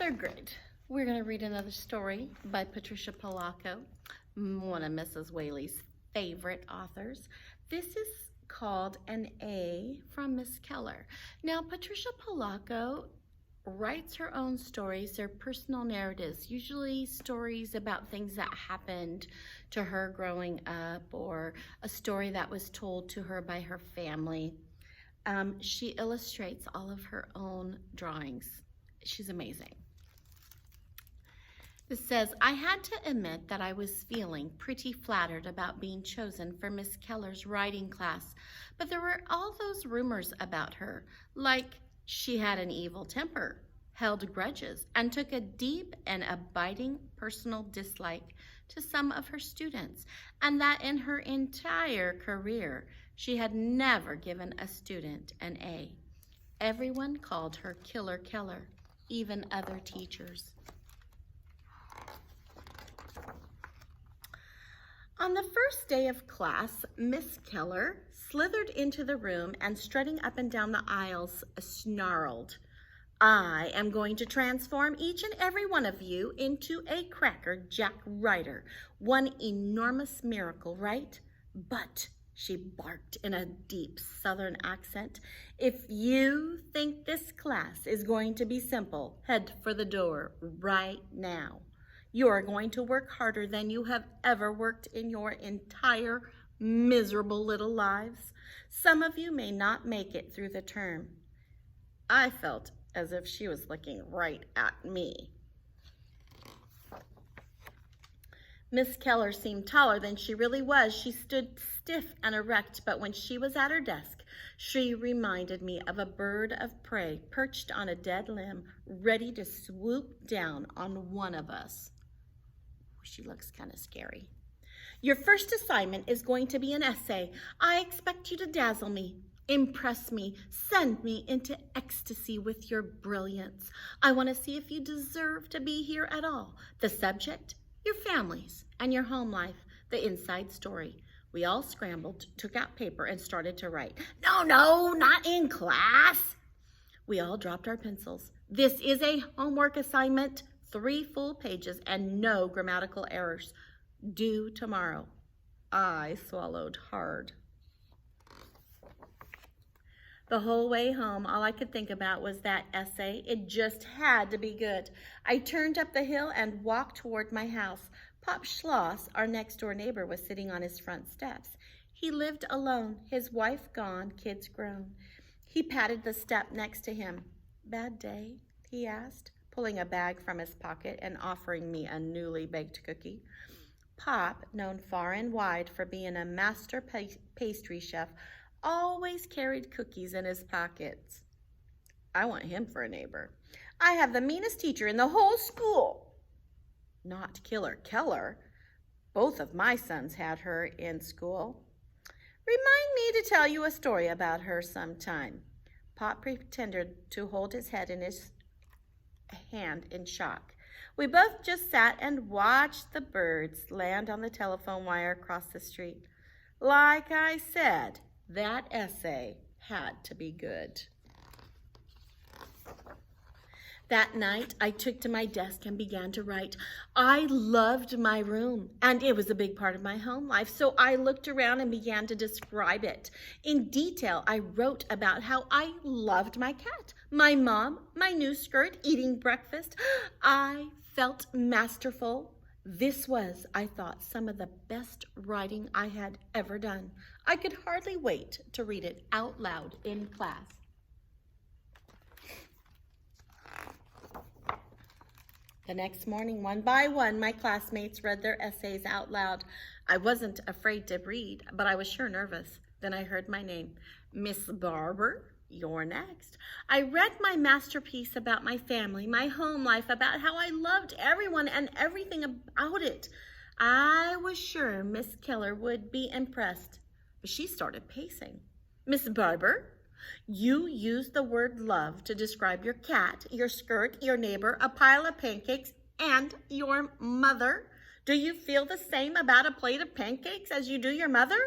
Third grade, we're going to read another story by Patricia Polacco, one of Mrs. Whaley's favorite authors. This is called An A from Miss Keller. Now, Patricia Polacco writes her own stories. They're personal narratives, usually stories about things that happened to her growing up or a story that was told to her by her family. She illustrates all of her own drawings. She's amazing. This says, I had to admit that I was feeling pretty flattered about being chosen for Miss Keller's writing class, but there were all those rumors about her, like she had an evil temper, held grudges, and took a deep and abiding personal dislike to some of her students, and that in her entire career, she had never given a student an A. Everyone called her Killer Keller, even other teachers. On the first day of class, Miss Keller slithered into the room and strutting up and down the aisles snarled, I am going to transform each and every one of you into a Cracker Jack writer. One enormous miracle, right? But, she barked in a deep Southern accent, if you think this class is going to be simple, head for the door right now. You are going to work harder than you have ever worked in your entire miserable little lives. Some of you may not make it through the term. I felt as if she was looking right at me. Miss Keller seemed taller than she really was. She stood stiff and erect, but when she was at her desk, she reminded me of a bird of prey perched on a dead limb, ready to swoop down on one of us. She looks kind of scary. Your first assignment is going to be an essay. I expect you to dazzle me, impress me, send me into ecstasy with your brilliance. I want to see if you deserve to be here at all. The subject, your families and your home life, the inside story. We all scrambled, took out paper, and started to write. No, not in class. We all dropped our pencils. This is a homework assignment. 3 full pages and no grammatical errors. Due tomorrow. I swallowed hard. The whole way home, all I could think about was that essay. It just had to be good. I turned up the hill and walked toward my house. Pop Schloss, our next-door neighbor, was sitting on his front steps. He lived alone, his wife gone, kids grown. He patted the step next to him. Bad day? He asked, pulling a bag from his pocket and offering me a newly baked cookie. Pop, known far and wide for being a master pastry chef, always carried cookies in his pockets. I want him for a neighbor. I have the meanest teacher in the whole school. Not Killer Keller. Both of my sons had her in school. Remind me to tell you a story about her sometime. Pop pretended to hold his head in his hand in shock. We both just sat and watched the birds land on the telephone wire across the street. Like I said, that essay had to be good. That night, I took to my desk and began to write. I loved my room, and it was a big part of my home life, so I looked around and began to describe it. In detail, I wrote about how I loved my cat, my mom, my new skirt, eating breakfast. I felt masterful. This was, I thought, some of the best writing I had ever done. I could hardly wait to read it out loud in class. The next morning, one by one, my classmates read their essays out loud. I wasn't afraid to read, but I was sure nervous. Then I heard my name. Miss Barber, you're next. I read my masterpiece about my family, my home life, about how I loved everyone and everything about it. I was sure Miss Keller would be impressed, but she started pacing. Miss Barber, you used the word love to describe your cat, your skirt, your neighbor, a pile of pancakes, and your mother. Do you feel the same about a plate of pancakes as you do your mother?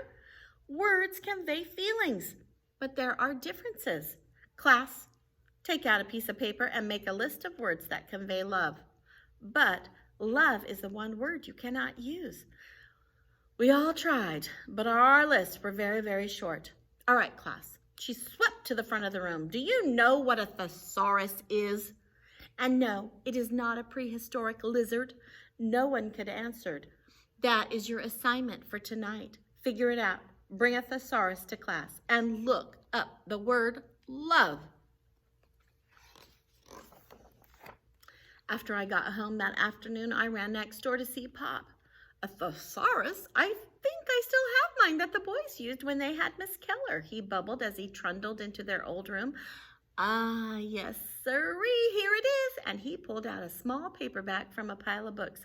Words convey feelings, but there are differences. Class, Take out a piece of paper and make a list of words that convey love. But love is the one word you cannot use. We all tried, but our lists were very, very short. All right, class. She swept to the front of the room. Do you know what a thesaurus is? And no, it is not a prehistoric lizard. No one could answer. That is your assignment for tonight. Figure it out. Bring a thesaurus to class and look up the word love. After I got home that afternoon, I ran next door to see Pop. A thesaurus? I think I still have mine that the boys used when they had Miss Keller, he bubbled as he trundled into their old room. Ah, yes, sirree, here it is. And he pulled out a small paperback from a pile of books.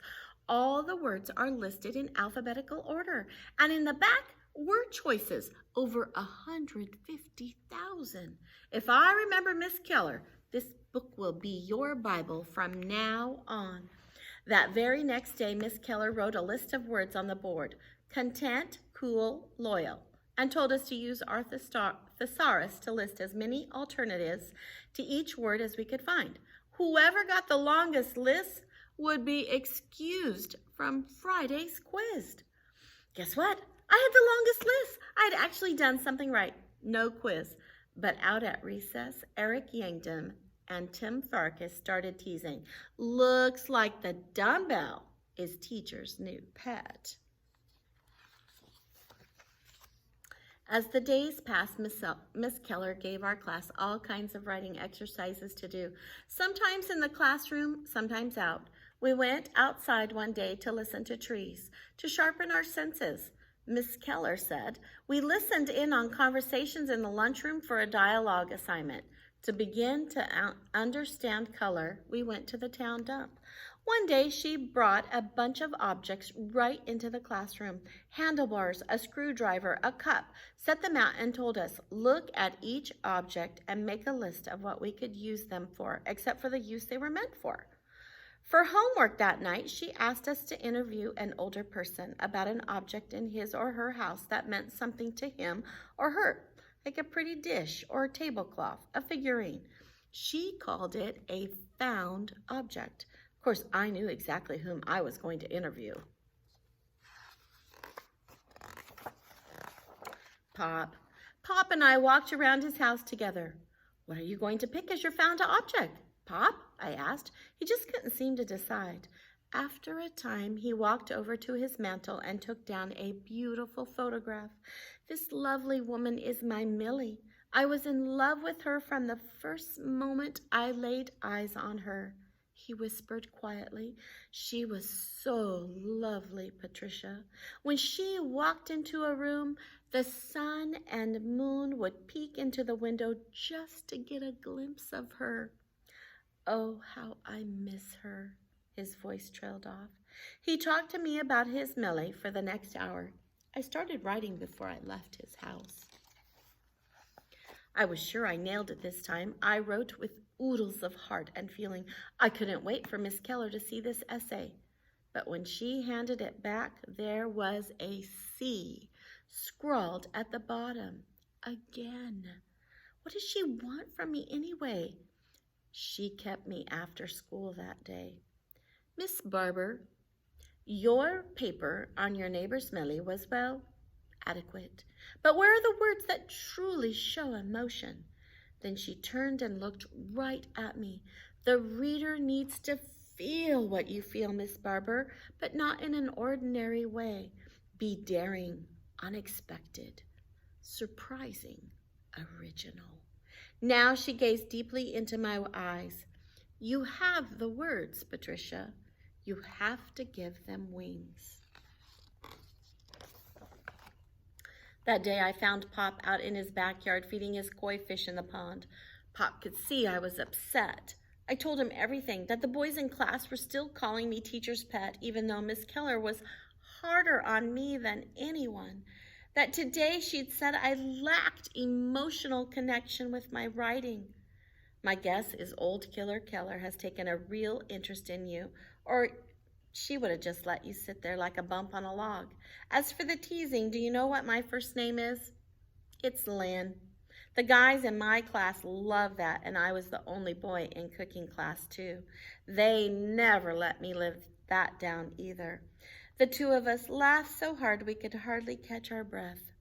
All the words are listed in alphabetical order. And in the back, word choices, over 150,000. If I remember Miss Keller, this book will be your Bible from now on. That very next day, Miss Keller wrote a list of words on the board. Content, cool, loyal. And told us to use our thesaurus to list as many alternatives to each word as we could find. Whoever got the longest list would be excused from Friday's quiz. Guess what? I had the longest list. I had actually done something right. No quiz. But out at recess, Eric Yankton and Tim Farkas started teasing. Looks like the dumbbell is teacher's new pet. As the days passed, Miss Keller gave our class all kinds of writing exercises to do, sometimes in the classroom, sometimes out. We went outside one day to listen to trees, to sharpen our senses. Miss Keller said, we listened in on conversations in the lunchroom for a dialogue assignment. To begin to understand color, we went to the town dump. One day, she brought a bunch of objects right into the classroom. Handlebars, a screwdriver, a cup. Set them out and told us, look at each object and make a list of what we could use them for, except for the use they were meant for. For homework that night, she asked us to interview an older person about an object in his or her house that meant something to him or her, like a pretty dish or a tablecloth, a figurine. She called it a found object. Of course, I knew exactly whom I was going to interview. Pop and I walked around his house together. What are you going to pick as your found object? Pop, I asked. He just couldn't seem to decide. After a time, he walked over to his mantel and took down a beautiful photograph. This lovely woman is my Millie. I was in love with her from the first moment I laid eyes on her. He whispered quietly. She was so lovely, Patricia. When she walked into a room, the sun and moon would peek into the window just to get a glimpse of her. Oh, how I miss her. His voice trailed off. He talked to me about his Millie for the next hour. I started writing before I left his house. I was sure I nailed it this time. I wrote with oodles of heart and feeling. I couldn't wait for Miss Keller to see this essay. But when she handed it back, there was a C scrawled at the bottom. Again. What does she want from me anyway? She kept me after school that day. Miss Barber, your paper on your neighbor's Millie was, well, adequate. But where are the words that truly show emotion? Then she turned and looked right at me. The reader needs to feel what you feel, Miss Barber, but not in an ordinary way. Be daring, unexpected, surprising, original. Now she gazed deeply into my eyes. You have the words, Patricia. You have to give them wings. That day I found Pop out in his backyard feeding his koi fish in the pond. Pop could see I was upset. I told him everything, that the boys in class were still calling me teacher's pet, even though Miss Keller was harder on me than anyone. That today she'd said I lacked emotional connection with my writing. My guess is old Killer Keller has taken a real interest in you, or she would have just let you sit there like a bump on a log. As for the teasing, do you know what my first name is? It's Lynn. The guys in my class loved that, and I was the only boy in cooking class, too. They never let me live that down either. The two of us laughed so hard we could hardly catch our breath.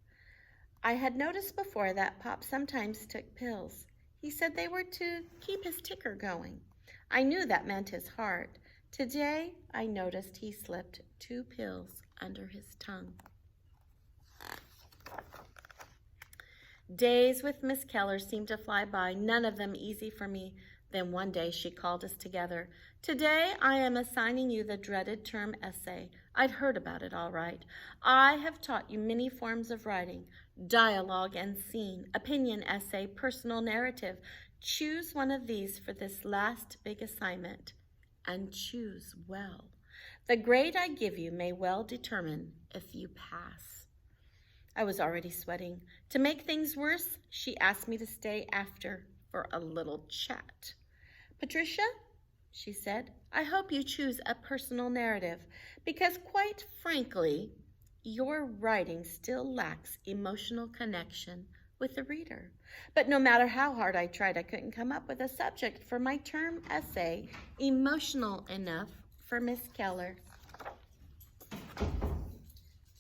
I had noticed before that Pop sometimes took pills. He said they were to keep his ticker going. I knew that meant his heart. Today, I noticed he slipped 2 pills under his tongue. Days with Miss Keller seemed to fly by, none of them easy for me. Then one day she called us together. Today I am assigning you the dreaded term essay. I'd heard about it all right. I have taught you many forms of writing, dialogue and scene, opinion essay, personal narrative. Choose one of these for this last big assignment, and choose well. The grade I give you may well determine if you pass. I was already sweating. To make things worse, she asked me to stay after for a little chat. Patricia, she said, I hope you choose a personal narrative, because quite frankly, your writing still lacks emotional connection with the reader. But no matter how hard I tried, I couldn't come up with a subject for my term essay emotional enough for Miss Keller.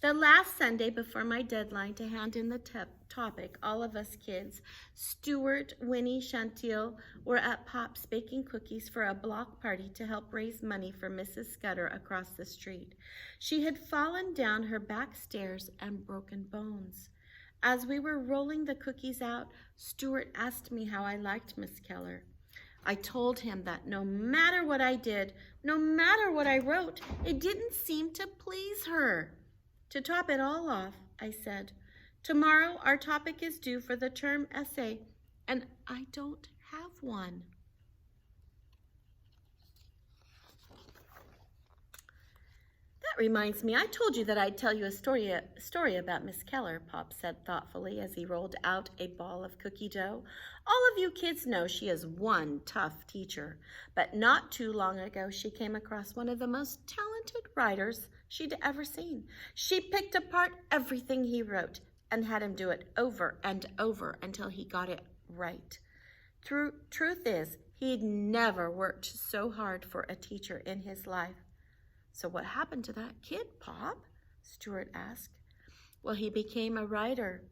The last Sunday before my deadline to hand in the topic, all of us kids, Stuart, Winnie, Chantil, were at Pop's baking cookies for a block party to help raise money for Mrs. Scudder across the street. She had fallen down her back stairs and broken bones. As we were rolling the cookies out, Stuart asked me how I liked Miss Keller. I told him that no matter what I did, no matter what I wrote, it didn't seem to please her. To top it all off, I said, tomorrow our topic is due for the term essay, and I don't have one. That reminds me, I told you that I'd tell you a story about Miss Keller, Pop said thoughtfully as he rolled out a ball of cookie dough. All of you kids know she is one tough teacher, but not too long ago she came across one of the most talented writers she'd ever seen. She picked apart everything he wrote and had him do it over and over until he got it right. Truth is, he'd never worked so hard for a teacher in his life. So what happened to that kid, Pop? Stuart asked. Well, he became a writer.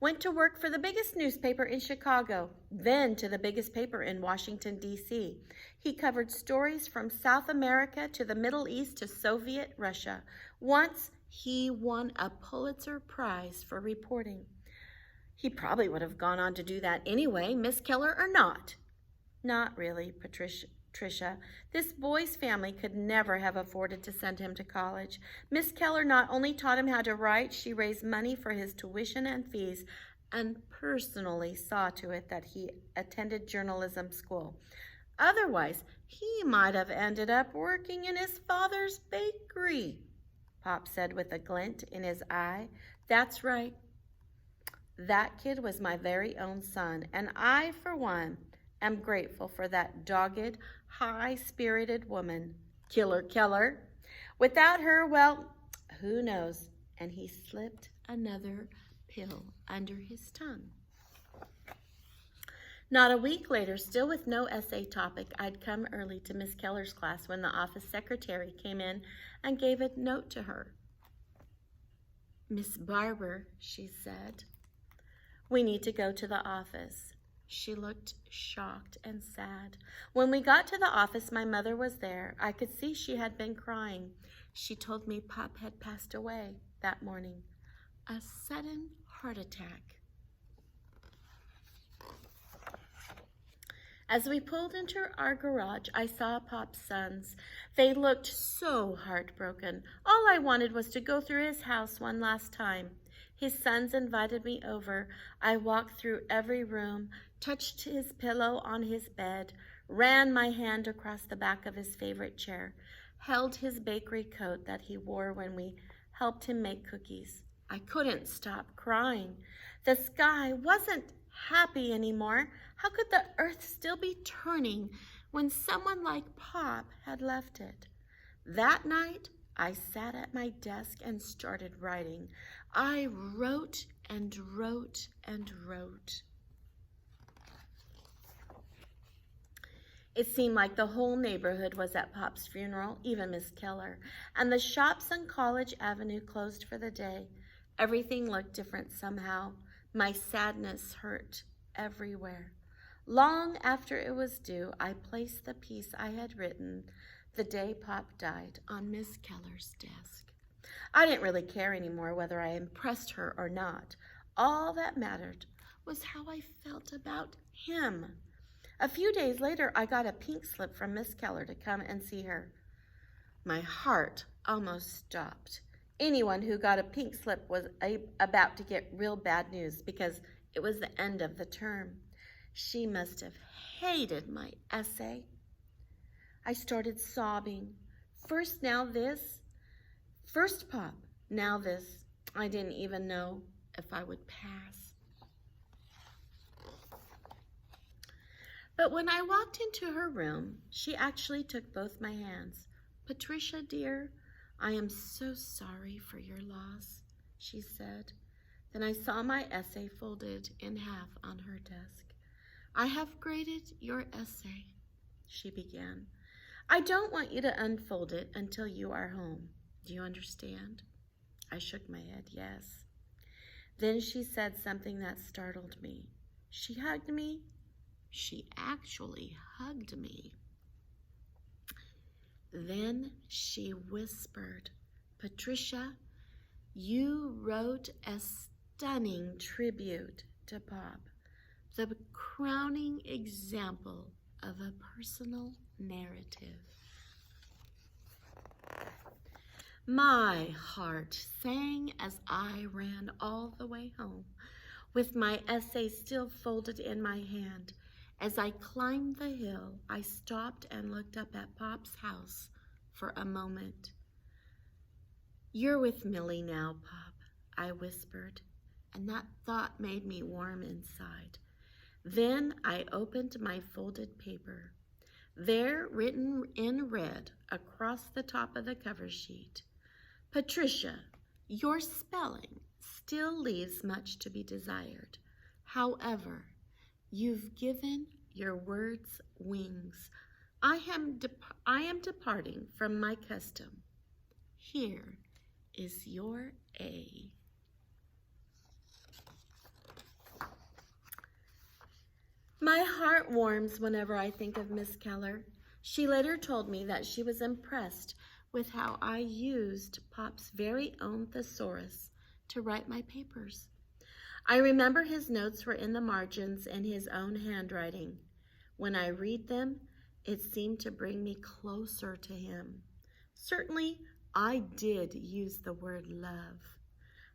Went to work for the biggest newspaper in Chicago, then to the biggest paper in Washington, D.C. He covered stories from South America to the Middle East to Soviet Russia. Once, he won a Pulitzer Prize for reporting. He probably would have gone on to do that anyway, Miss Keller or not. Not really, Patricia. This boy's family could never have afforded to send him to college. Miss Keller not only taught him how to write, she raised money for his tuition and fees and personally saw to it that he attended journalism school. Otherwise, he might have ended up working in his father's bakery, Pop said with a glint in his eye. That's right. That kid was my very own son, and I, for one, am grateful for that dogged, high-spirited woman, Killer Keller. Without her, well, who knows? And he slipped another pill under his tongue. Not a week later, still with no essay topic, I'd come early to Miss Keller's class when the office secretary came in and gave a note to her. Miss Barber, she said, we need to go to the office. She looked shocked and sad. When we got to the office, my mother was there. I could see she had been crying. She told me Pop had passed away that morning. A sudden heart attack. As we pulled into our garage, I saw Pop's sons. They looked so heartbroken. All I wanted was to go through his house one last time. His sons invited me over. I walked through every room, touched his pillow on his bed, ran my hand across the back of his favorite chair, held his bakery coat that he wore when we helped him make cookies. I couldn't stop crying. The sky wasn't happy anymore. How could the earth still be turning when someone like Pop had left it? That night, I sat at my desk and started writing. I wrote and wrote and wrote. It seemed like the whole neighborhood was at Pop's funeral, even Miss Keller, and the shops on College Avenue closed for the day. Everything looked different somehow. My sadness hurt everywhere. Long after it was due, I placed the piece I had written the day Pop died on Miss Keller's desk. I didn't really care anymore whether I impressed her or not. All that mattered was how I felt about him. A few days later, I got a pink slip from Miss Keller to come and see her. My heart almost stopped. Anyone who got a pink slip was about to get real bad news because it was the end of the term. She must have hated my essay. I started sobbing. First now this, first Pop, now this. I didn't even know if I would pass. But when I walked into her room, she actually took both my hands. Patricia, dear, I am so sorry for your loss, she said. Then I saw my essay folded in half on her desk. I have graded your essay, she began. I don't want you to unfold it until you are home. Do you understand? I shook my head, yes. Then she said something that startled me. She hugged me. She actually hugged me. Then she whispered, Patricia, you wrote a stunning tribute to Pop, the crowning example of a personal narrative. My heart sang as I ran all the way home, with my essay still folded in my hand. As I climbed the hill, I stopped and looked up at Pop's house for a moment. You're with Millie now, Pop, I whispered, and that thought made me warm inside. Then I opened my folded paper. There, written in red across the top of the cover sheet, Patricia, your spelling still leaves much to be desired. However, you've given your words wings. I am departing from my custom. Here is your A. My heart warms whenever I think of Miss Keller. She later told me that she was impressed with how I used Pop's very own thesaurus to write my papers. I remember his notes were in the margins in his own handwriting. When I read them, it seemed to bring me closer to him. Certainly, I did use the word love.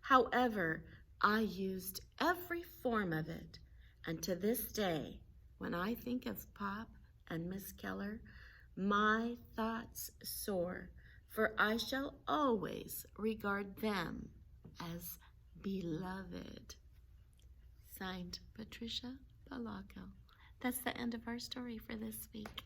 However, I used every form of it, and to this day, when I think of Pop and Miss Keller, my thoughts soar, for I shall always regard them as beloved. Signed, Patricia, Polacco. That's the end of our story for this week.